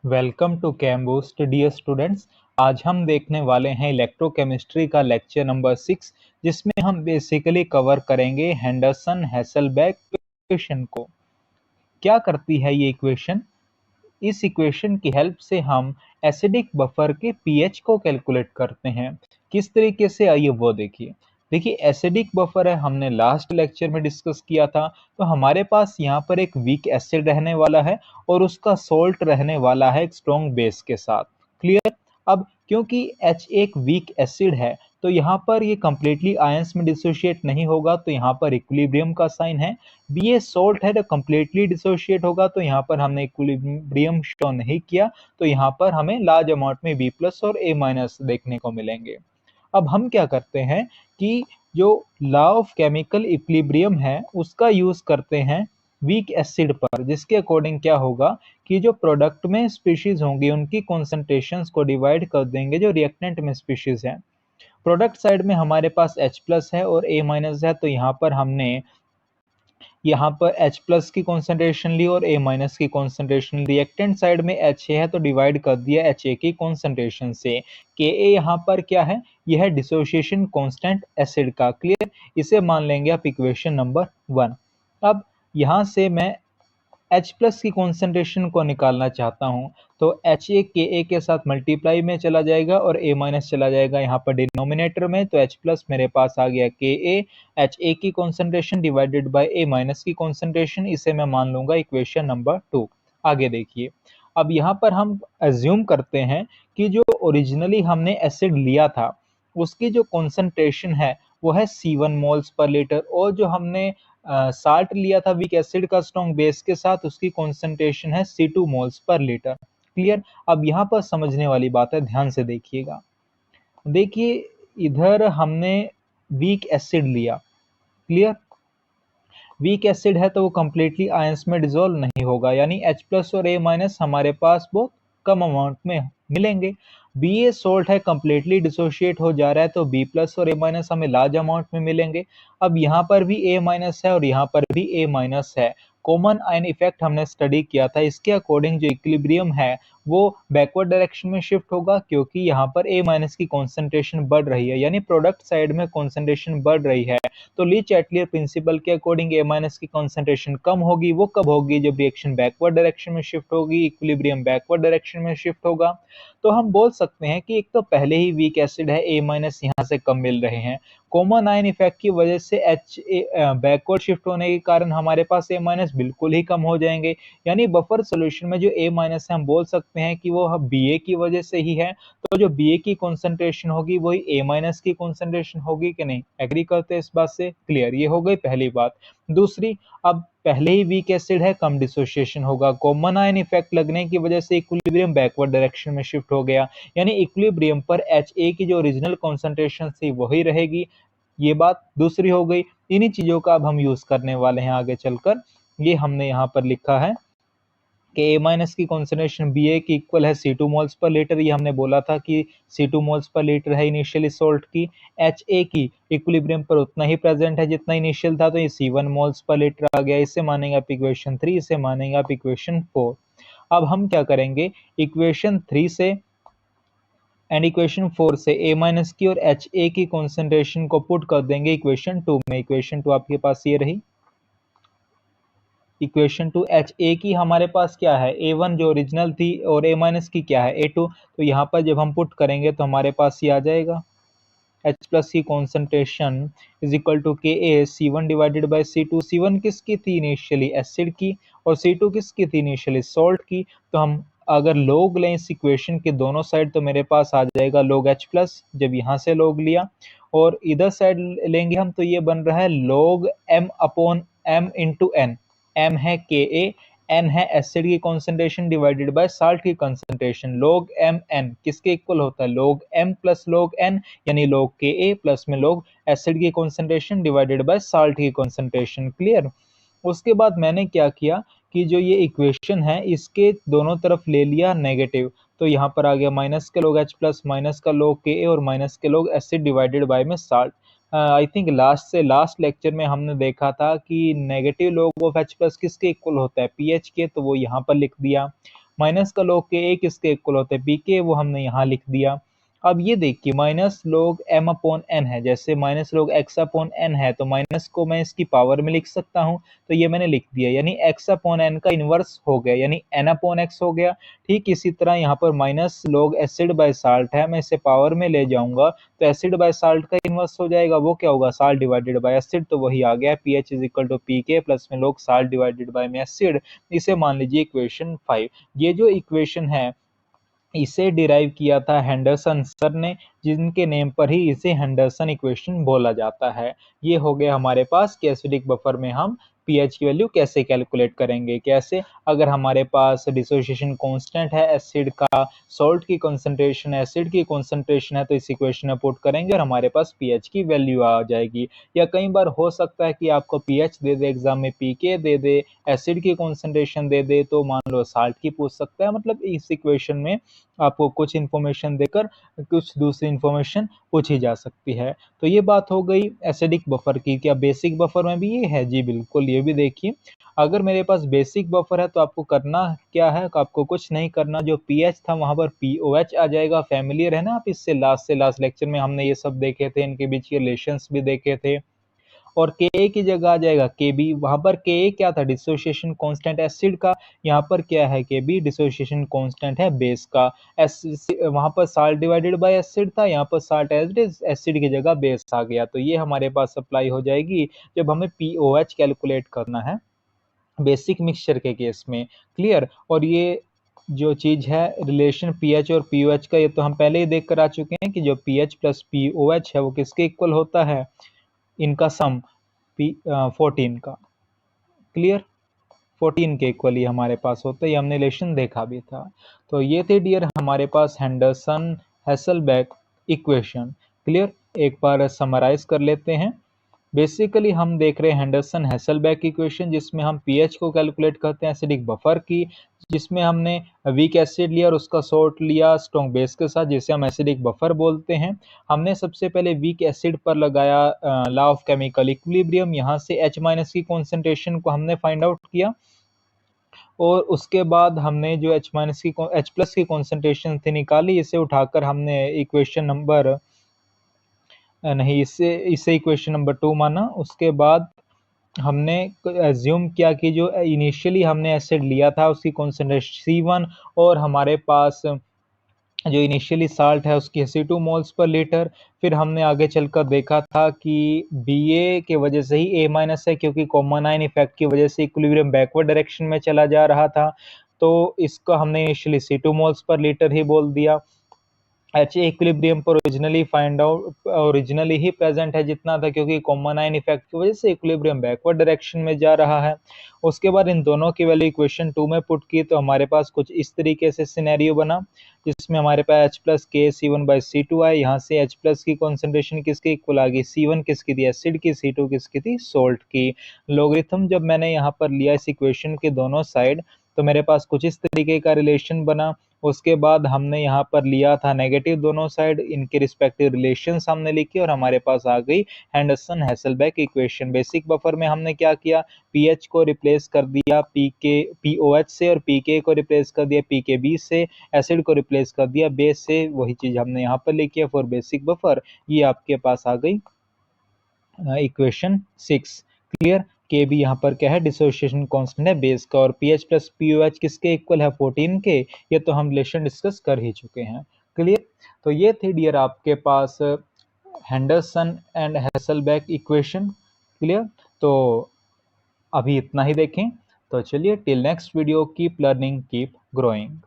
Welcome to कैम्बूस्ट dear students. आज हम देखने वाले हैं इलेक्ट्रोकेमिस्ट्री का लेक्चर नंबर 6, जिसमें हम बेसिकली कवर करेंगे हेंडरसन हेसलबैक इक्वेशन को। क्या करती है ये इक्वेशन? इस इक्वेशन की हेल्प से हम एसिडिक बफर के पीएच को कैलकुलेट करते हैं। किस तरीके से, आइए वो देखिए। देखिए, एसिडिक बफर है, हमने लास्ट लेक्चर में डिस्कस किया था। तो हमारे पास यहाँ पर एक वीक एसिड रहने वाला है और उसका सोल्ट रहने वाला है एक स्ट्रॉन्ग बेस के साथ। क्लियर? अब क्योंकि H एक वीक एसिड है, तो यहाँ पर ये कंप्लीटली आयंस में डिसोशिएट नहीं होगा, तो यहाँ पर इक्विलिब्रियम का साइन है। बी ए सोल्ट है तो कंप्लीटली डिसोशिएट होगा, तो यहाँ पर हमने इक्विलिब्रियम शो नहीं किया, तो यहाँ पर हमें लार्ज अमाउंट में बी प्लस और ए माइनस देखने को मिलेंगे। अब हम क्या करते हैं कि जो लॉ ऑफ केमिकल इक्विलिब्रियम है उसका यूज करते हैं वीक एसिड पर, जिसके अकॉर्डिंग क्या होगा कि जो प्रोडक्ट में स्पीशीज होंगी उनकी कॉन्सेंट्रेशंस को डिवाइड कर देंगे जो रिएक्टेंट में स्पीशीज है। प्रोडक्ट साइड में हमारे पास H प्लस है और A माइनस है, तो यहाँ पर हमने यहाँ पर H प्लस की कॉन्सेंट्रेशन ली और A माइनस की कॉन्सेंट्रेशन। रिएक्टेंट साइड में H है तो डिवाइड कर दिया HA की कॉन्सेंट्रेशन से। Ka यहाँ पर क्या है? यह है डिसोसिएशन कांस्टेंट एसिड का। क्लियर? इसे मान लेंगे आप इक्वेशन नंबर 1। अब यहाँ से मैं H प्लस की कॉन्सेंट्रेशन को निकालना चाहता हूँ, तो HA Ka के साथ मल्टीप्लाई में चला जाएगा और A माइनस चला जाएगा यहाँ पर डिनोमिनेटर में, तो H प्लस मेरे पास आ गया Ka, HA की concentration divided by A minus की कॉन्सेंट्रेशन। इसे मैं मान लूंगा इक्वेशन नंबर 2। आगे देखिए, अब यहाँ पर हम एज्यूम करते हैं कि जो ओरिजिनली हमने एसिड लिया था उसकी जो कॉन्सेंट्रेशन है वो है C1 मोल्स पर लीटर, और जो हमने साल्ट लिया था वीक एसिड का स्ट्रॉन्ग बेस के साथ उसकी कॉन्सेंट्रेशन है C2 moles per litre. Clear? अब यहाँ पर समझने वाली बात है, ध्यान से देखिएगा। देखिए, इधर हमने वीक एसिड लिया। क्लियर? वीक एसिड है तो वो कंप्लीटली आयंस में डिसॉल्व नहीं होगा, यानी H प्लस और A माइनस हमारे पास बहुत कम अमाउंट में मिलेंगे। बी ए सोल्ट है, कंप्लीटली डिसोशिएट हो जा रहा है, तो बी प्लस और ए माइनस हमें लार्ज अमाउंट में मिलेंगे। अब यहाँ पर भी ए माइनस है और यहाँ पर भी ए माइनस है। कॉमन आयन इफेक्ट हमने स्टडी किया था, इसके अकॉर्डिंग जो इक्विलिब्रियम है वो बैकवर्ड डायरेक्शन में शिफ्ट होगा, क्योंकि यहाँ पर ए माइनस की कॉन्सेंट्रेशन बढ़ रही है, यानी प्रोडक्ट साइड में कॉन्सेंट्रेशन बढ़ रही है। तो ली चैटलियर प्रिंसिपल के अकॉर्डिंग ए माइनस की कॉन्सेंट्रेशन कम होगी। वो कब होगी? जब रिएक्शन बैकवर्ड डायरेक्शन में शिफ्ट होगी, इक्विलिब्रियम बैकवर्ड डायरेक्शन में शिफ्ट होगा। तो हम बोल सकते हैं कि एक तो पहले ही वीक एसिड है, ए माइनस यहाँ से कम मिल रहे हैं। कॉमन आयन इफेक्ट की वजह से एच बैकवर्ड शिफ्ट होने के कारण हमारे पास ए माइनस बिल्कुल ही कम हो जाएंगे, यानी बफर सोल्यूशन में जो ए माइनस है हम बोल सकते हैं कि वो बी ए की वजह से ही है। तो जो बी ए की कॉन्सेंट्रेशन होगी वही ए माइनस की कॉन्सेंट्रेशन होगी कि नहीं? एग्री करते हैं इस बात से? क्लियर? ये हो गई पहली बात। दूसरी, अब पहले ही वीक एसिड है, कम डिसोसिएशन होगा। कॉमन आयन इफेक्ट लगने की वजह से इक्विलिब्रियम बैकवर्ड डायरेक्शन में शिफ्ट हो गया, यानी इक्विलिब्रियम पर HA की जो ओरिजिनल कॉन्सेंट्रेशन थी वही रहेगी। ये बात दूसरी हो गई। इन्हीं चीजों का अब हम यूज करने वाले हैं आगे चलकर। ये हमने यहाँ पर लिखा है कि ए माइनस की कॉन्सेंट्रेशन बी ए की इक्वल है C2 मोल्स पर लीटर। ये हमने बोला था कि C2 मोल्स पर लीटर है इनिशियली सोल्ट की। HA की इक्विलिब्रियम पर उतना ही प्रेजेंट है जितना इनिशियल था, तो ये C1 मोल्स पर लीटर आ गया। इसे मानेंगे आप इक्वेशन 3, इसे मानेंगे आप इक्वेशन 4। अब हम क्या करेंगे, इक्वेशन 3 से एंड इक्वेशन 4 से ए माइनस की और HA की कॉन्सेंट्रेशन को पुट कर देंगे इक्वेशन 2 में। इक्वेशन 2 आपके पास ये रही। इक्वेशन 2 HA की हमारे पास क्या है? A1 जो ओरिजिनल थी, और A माइनस की क्या है? A2। तो यहाँ पर जब हम पुट करेंगे तो हमारे पास ये आ जाएगा, H प्लस की concentration is equal to Ka C1 divided by C2। C1 किसकी थी? इनिशियली एसिड की, और C2 किसकी थी? इनिशियली सॉल्ट की। तो हम अगर लोग लें इस इक्वेशन के दोनों साइड तो मेरे पास आ जाएगा log H प्लस, जब यहाँ से log लिया, और इधर साइड लेंगे हम तो ये बन रहा है log M upon M into N। M है Ka, N है एसिड की कॉन्सेंट्रेशन डिवाइडेड बाय साल्ट की कॉन्सेंट्रेशन। log M N किसके इक्वल होता है? log M plus log N, यानी log Ka प्लस में log एसिड की कॉन्सेंट्रेशन डिवाइडेड बाय साल्ट की कॉन्सेंट्रेशन। क्लियर? उसके बाद मैंने क्या किया कि जो ये इक्वेशन है इसके दोनों तरफ ले लिया नेगेटिव, तो यहाँ पर आ गया माइनस के log H प्लस, माइनस का log Ka और माइनस के log एसिड डिवाइडेड बाय में salt. I think last lecture में हमने देखा था कि negative log of H plus किसके इक्वल होता है? पीएच के, तो वो यहाँ पर लिख दिया। माइनस का log के ए किसके इक्वल होता है, पी के, वो हमने यहाँ लिख दिया। अब ये देखिए minus log m upon n है, जैसे minus log x upon n है तो माइनस को मैं इसकी पावर में लिख सकता हूँ, तो ये मैंने लिख दिया, यानी x अपॉन n का इनवर्स हो गया, यानी n अपॉन x हो गया। ठीक इसी तरह यहाँ पर minus log acid by salt है, मैं इसे पावर में ले जाऊंगा तो एसिड बाय साल्ट का इनवर्स हो जाएगा, वो क्या होगा, साल्ट डिवाइडेड बाय एसिड, तो वही आ गया pH is equal to p K plus में log साल्ट डिवाइडेड बाय में एसिड। इसे मान लीजिए इक्वेशन 5। ये जो इक्वेशन है इसे डिराइव किया था हेंडरसन सर ने, जिनके नेम पर ही इसे हेंडरसन इक्वेशन बोला जाता है। ये हो गया हमारे पास कि एसिडिक बफर में हम पीएच की वैल्यू कैसे कैलकुलेट करेंगे। कैसे, अगर हमारे पास डिसोसिएशन कांस्टेंट है एसिड का, सॉल्ट की कंसंट्रेशन एसिड की कंसंट्रेशन है, तो इस इक्वेशन में पुट करेंगे और हमारे पास पीएच की वैल्यू आ जाएगी। या कई बार हो सकता है कि आपको पीएच दे दे एग्जाम में, पीके दे दे, एसिड की कंसंट्रेशन दे दे, तो मान लो साल्ट की पूछ सकता है। मतलब इस इक्वेशन में आपको कुछ इन्फॉर्मेशन देकर कुछ दूसरी इन्फॉर्मेशन पूछी जा सकती है। तो ये बात हो गई एसिडिक बफर की। क्या बेसिक बफर में भी ये है? जी बिल्कुल, ये भी देखिए, अगर मेरे पास बेसिक बफर है तो आपको करना क्या है, आपको कुछ नहीं करना, जो पीएच था वहां पर पीओएच आ जाएगा। फैमिलियर है ना आप इससे, लास्ट से लास्ट लेक्चर में हमने ये सब देखे थे, इनके बीच के रिलेशंस भी देखे थे। और के की जगह आ जाएगा के बी, वहां पर के क्या था, डिसोसिएशन कांस्टेंट एसिड का, यहाँ पर क्या है के बी, डिसोसिएशन कांस्टेंट है बेस का। वहां पर साल्ट डिवाइडेड बाय एसिड था, यहाँ पर साल्ट एसिड की जगह बेस आ गया, तो ये हमारे पास अप्लाई हो जाएगी जब हमें पीओएच कैलकुलेट करना है बेसिक मिक्सचर के केस में। क्लियर। और ये जो चीज है रिलेशन पीएच और पीओएच का, ये तो हम पहले ही देख कर आ चुके हैं कि जो पीएच प्लस पीओएच है वो किसके इक्वल होता है, इनका सम 14 का। क्लियर, 14 के इक्वल ही हमारे पास होता है, ये हमने रिलेशन देखा भी था। तो ये थे डियर हमारे पास हेंडरसन हैसलबैक इक्वेशन। क्लियर, एक बार समराइज कर लेते हैं। बेसिकली हम देख रहे हैं हेंडरसन हैसलबैक इक्वेशन, जिसमें हम पीएच को कैलकुलेट करते हैं एसिडिक बफर की, जिसमें हमने वीक एसिड लिया और उसका सॉल्ट लिया स्ट्रॉन्ग बेस के साथ, जिसे हम एसिडिक बफर बोलते हैं। हमने सबसे पहले वीक एसिड पर लगाया लॉ ऑफ केमिकल इक्विलिब्रियम, यहाँ से H माइनस की कॉन्सेंट्रेशन को हमने फाइंड आउट किया, और उसके बाद हमने जो H माइनस की H प्लस की कॉन्सेंट्रेशन थी निकाली, इसे उठाकर हमने इक्वेशन नंबर नहीं, इसे इक्वेशन नंबर 2 माना। उसके बाद हमने एज्यूम किया कि जो इनिशियली हमने एसिड लिया था उसकी कॉन्सेंट्रेशन C1, और हमारे पास जो इनिशियली साल्ट है उसकी 82 मोल्स पर लीटर। फिर हमने आगे चलकर देखा था कि बी के वजह से ही ए माइनस है, क्योंकि कॉमन आयन इफेक्ट की वजह से इक्विलिब्रियम बैकवर्ड डायरेक्शन में चला जा रहा था, तो इसको हमने initially C2 moles per litre ही बोल दिया। एच इक्विलिब्रियम पर ओरिजिनली ही प्रेजेंट है जितना था, क्योंकि कॉमन आयन इफेक्ट की वजह से इक्विलिब्रियम बैकवर्ड डायरेक्शन में जा रहा है। उसके बाद इन दोनों की वैल्यू इक्वेशन 2 में पुट की, तो हमारे पास कुछ इस तरीके से सिनेरियो बना, जिसमें हमारे पास H प्लस के C1 बाई C2 आए। यहाँ से H प्लस की कॉन्सेंट्रेशन किसकी इक्वल आ गई, C1 किसकी थी, एसिड की, C2 किसकी थी, सोल्ट की। लोगरिथम जब मैंने यहाँ पर लिया इस इक्वेशन के दोनों साइड, तो मेरे पास कुछ इस तरीके का रिलेशन बना। उसके बाद हमने यहाँ पर लिया था नेगेटिव दोनों साइड, इनके रिस्पेक्टिव रिलेशंस हमने लिखे, और हमारे पास आ गई हेंडरसन हैसलबैक इक्वेशन। बेसिक बफर में हमने क्या किया, पीएच को रिप्लेस कर दिया पीओएच से, और पीके को रिप्लेस कर दिया पीकेबी से, एसिड को रिप्लेस कर दिया बेस से। वही चीज हमने यहाँ पर लिखी है फॉर बेसिक बफर। ये आपके पास आ गई इक्वेशन 6। क्लियर। के भी यहाँ पर क्या है, डिसोसिएशन कांस्टेंट है बेस का, और पीएच प्लस पीओएच किसके इक्वल है, 14 के। ये तो हम रिलेशन डिस्कस कर ही चुके हैं। क्लियर। तो ये थी डियर आपके पास हेंडरसन एंड हैसलबैक इक्वेशन। क्लियर। तो अभी इतना ही देखें, तो चलिए till next video, keep learning keep growing.